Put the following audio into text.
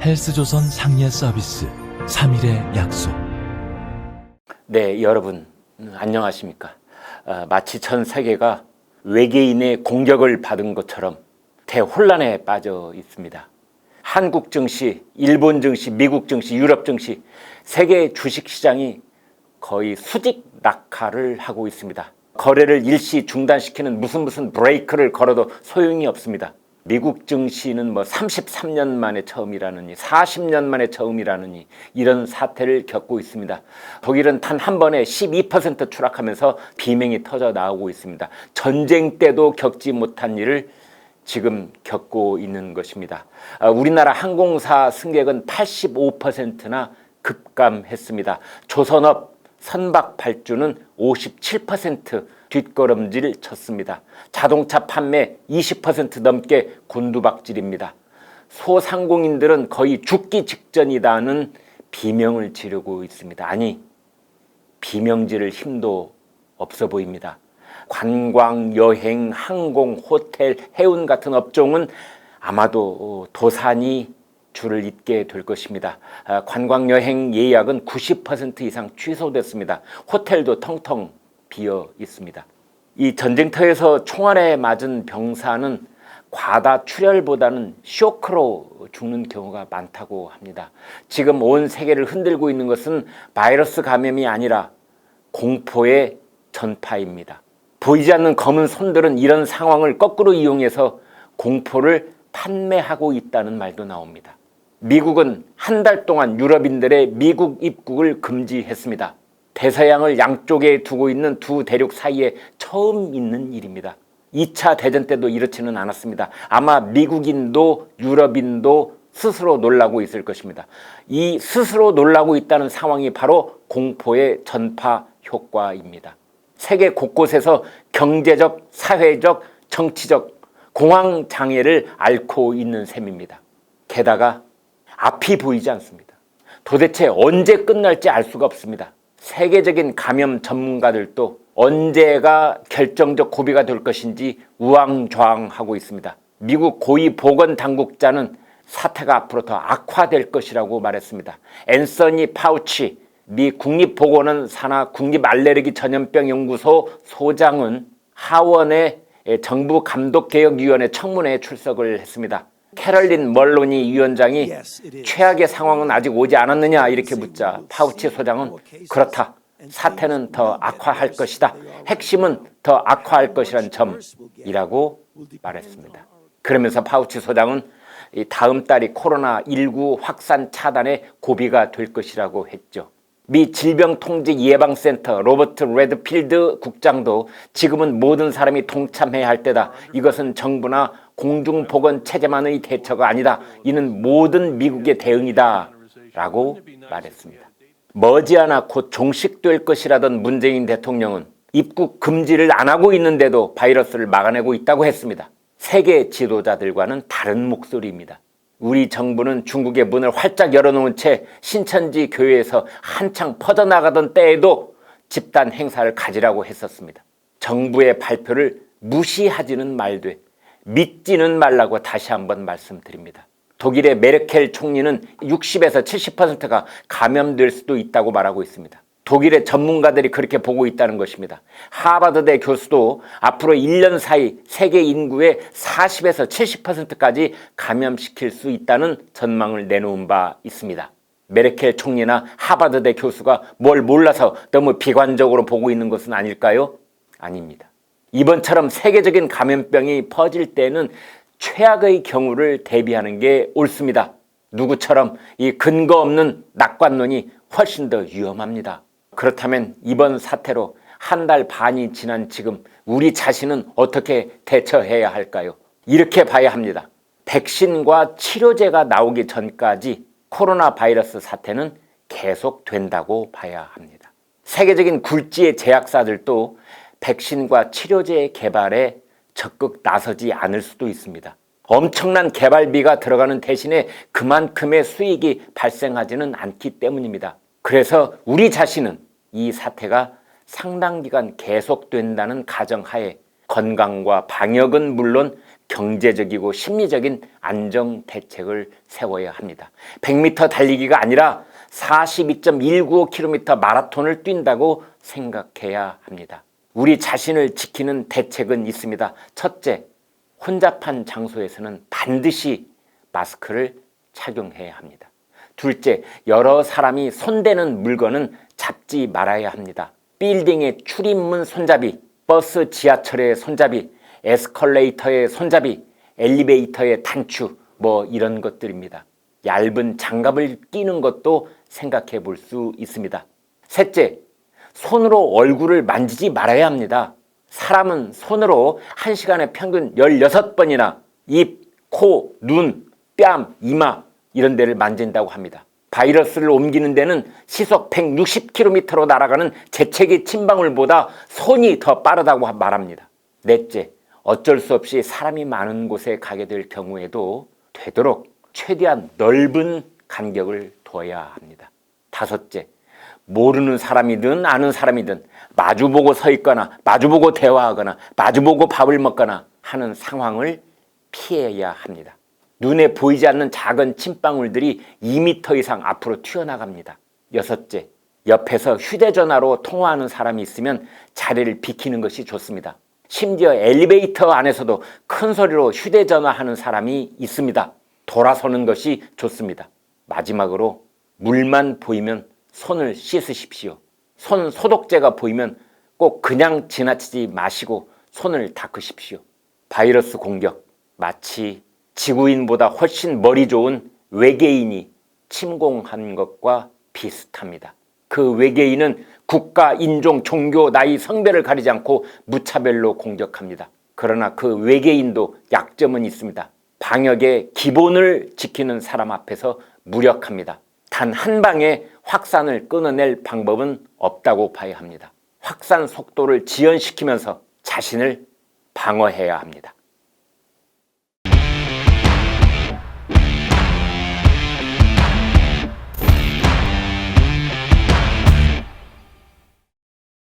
헬스조선 상예 서비스 3일의 약속. 네, 여러분 안녕하십니까? 마치 전 세계가 외계인의 공격을 받은 것처럼 대혼란에 빠져 있습니다. 한국 증시, 일본 증시, 미국 증시, 유럽 증시, 세계 주식시장이 거의 수직 낙하를 하고 있습니다. 거래를 일시 중단시키는 무슨 브레이크를 걸어도 소용이 없습니다. 미국 증시는 33년 만에 처음이라느니 40년 만에 처음이라느니 이런 사태를 겪고 있습니다. 독일은 단 한 번에 12% 추락하면서 비명이 터져 나오고 있습니다. 전쟁 때도 겪지 못한 일을 지금 겪고 있는 것입니다. 우리나라 항공사 승객은 85%나 급감했습니다. 조선업 선박 발주는 57% 뒷걸음질 쳤습니다. 자동차 판매 20% 넘게 곤두박질입니다. 소상공인들은 거의 죽기 직전이다는 비명을 지르고 있습니다. 아니, 비명 지를 힘도 없어 보입니다. 관광, 여행, 항공, 호텔, 해운 같은 업종은 아마도 도산이 줄을 잇게 될 것입니다. 관광 여행 예약은 90% 이상 취소됐습니다. 호텔도 텅텅 비어 있습니다. 이 전쟁터에서 총알에 맞은 병사는 과다 출혈보다는 쇼크로 죽는 경우가 많다고 합니다. 지금 온 세계를 흔들고 있는 것은 바이러스 감염이 아니라 공포의 전파입니다. 보이지 않는 검은 손들은 이런 상황을 거꾸로 이용해서 공포를 판매하고 있다는 말도 나옵니다. 미국은 한 달 동안 유럽인들의 미국 입국을 금지했습니다. 대서양을 양쪽에 두고 있는 두 대륙 사이에 처음 있는 일입니다. 2차 대전 때도 이렇지는 않았습니다. 아마 미국인도 유럽인도 스스로 놀라고 있을 것입니다. 이 스스로 놀라고 있다는 상황이 바로 공포의 전파 효과입니다. 세계 곳곳에서 경제적, 사회적, 정치적 공황 장애를 앓고 있는 셈입니다. 게다가 앞이 보이지 않습니다. 도대체 언제 끝날지 알 수가 없습니다. 세계적인 감염 전문가들도 언제가 결정적 고비가 될 것인지 우왕좌왕하고 있습니다. 미국 고위 보건당국자는 사태가 앞으로 더 악화될 것이라고 말했습니다. 앤서니 파우치 미 국립보건원 산하 국립알레르기 전염병 연구소 소장은 하원의 정부 감독개혁위원회 청문회에 출석을 했습니다. 캐럴린 멀로니 위원장이 최악의 상황은 아직 오지 않았느냐 이렇게 묻자 파우치 소장은 그렇다. 사태는 더 악화할 것이다. 핵심은 더 악화할 것이란 점이라고 말했습니다. 그러면서 파우치 소장은 다음 달이 코로나19 확산 차단의 고비가 될 것이라고 했죠. 미 질병통제예방센터 로버트 레드필드 국장도 지금은 모든 사람이 동참해야 할 때다. 이것은 정부나 공중보건체제만의 대처가 아니다. 이는 모든 미국의 대응이다. 라고 말했습니다. 머지않아 곧 종식될 것이라던 문재인 대통령은 입국 금지를 안 하고 있는데도 바이러스를 막아내고 있다고 했습니다. 세계 지도자들과는 다른 목소리입니다. 우리 정부는 중국의 문을 활짝 열어놓은 채 신천지 교회에서 한창 퍼져나가던 때에도 집단 행사를 가지라고 했었습니다. 정부의 발표를 무시하지는 말되 믿지는 말라고 다시 한번 말씀드립니다. 독일의 메르켈 총리는 60에서 70%가 감염될 수도 있다고 말하고 있습니다. 독일의 전문가들이 그렇게 보고 있다는 것입니다. 하버드대 교수도 앞으로 1년 사이 세계 인구의 40에서 70%까지 감염시킬 수 있다는 전망을 내놓은 바 있습니다. 메르켈 총리나 하버드대 교수가 뭘 몰라서 너무 비관적으로 보고 있는 것은 아닐까요? 아닙니다. 이번처럼 세계적인 감염병이 퍼질 때는 최악의 경우를 대비하는 게 옳습니다. 누구처럼 이 근거 없는 낙관론이 훨씬 더 위험합니다. 그렇다면 이번 사태로 한 달 반이 지난 지금 우리 자신은 어떻게 대처해야 할까요? 이렇게 봐야 합니다. 백신과 치료제가 나오기 전까지 코로나 바이러스 사태는 계속된다고 봐야 합니다. 세계적인 굴지의 제약사들도 백신과 치료제 개발에 적극 나서지 않을 수도 있습니다. 엄청난 개발비가 들어가는 대신에 그만큼의 수익이 발생하지는 않기 때문입니다. 그래서 우리 자신은 이 사태가 상당 기간 계속된다는 가정하에 건강과 방역은 물론 경제적이고 심리적인 안정 대책을 세워야 합니다. 100m 달리기가 아니라 42.195km 마라톤을 뛴다고 생각해야 합니다. 우리 자신을 지키는 대책은 있습니다. 첫째, 혼잡한 장소에서는 반드시 마스크를 착용해야 합니다. 둘째, 여러 사람이 손대는 물건은 잡지 말아야 합니다. 빌딩의 출입문 손잡이, 버스 지하철의 손잡이, 에스컬레이터의 손잡이, 엘리베이터의 단추, 이런 것들입니다. 얇은 장갑을 끼는 것도 생각해 볼 수 있습니다. 셋째, 손으로 얼굴을 만지지 말아야 합니다. 사람은 손으로 1시간에 평균 16번이나 입, 코, 눈, 뺨, 이마 이런 데를 만진다고 합니다. 바이러스를 옮기는 데는 시속 160km로 날아가는 재채기 침방울보다 손이 더 빠르다고 말합니다. 넷째, 어쩔 수 없이 사람이 많은 곳에 가게 될 경우에도 되도록 최대한 넓은 간격을 둬야 합니다. 다섯째, 모르는 사람이든 아는 사람이든 마주보고 서 있거나 마주보고 대화하거나 마주보고 밥을 먹거나 하는 상황을 피해야 합니다. 눈에 보이지 않는 작은 침방울들이 2m 이상 앞으로 튀어나갑니다. 여섯째, 옆에서 휴대전화로 통화하는 사람이 있으면 자리를 비키는 것이 좋습니다. 심지어 엘리베이터 안에서도 큰 소리로 휴대전화 하는 사람이 있습니다. 돌아서는 것이 좋습니다. 마지막으로 물만 보이면 손을 씻으십시오. 손 소독제가 보이면 꼭 그냥 지나치지 마시고 손을 닦으십시오. 바이러스 공격, 마치 지구인보다 훨씬 머리 좋은 외계인이 침공한 것과 비슷합니다. 그 외계인은 국가, 인종, 종교, 나이, 성별을 가리지 않고 무차별로 공격합니다. 그러나 그 외계인도 약점은 있습니다. 방역의 기본을 지키는 사람 앞에서 무력합니다. 단 한 방에 확산을 끊어낼 방법은 없다고 봐야 합니다. 확산 속도를 지연시키면서 자신을 방어해야 합니다.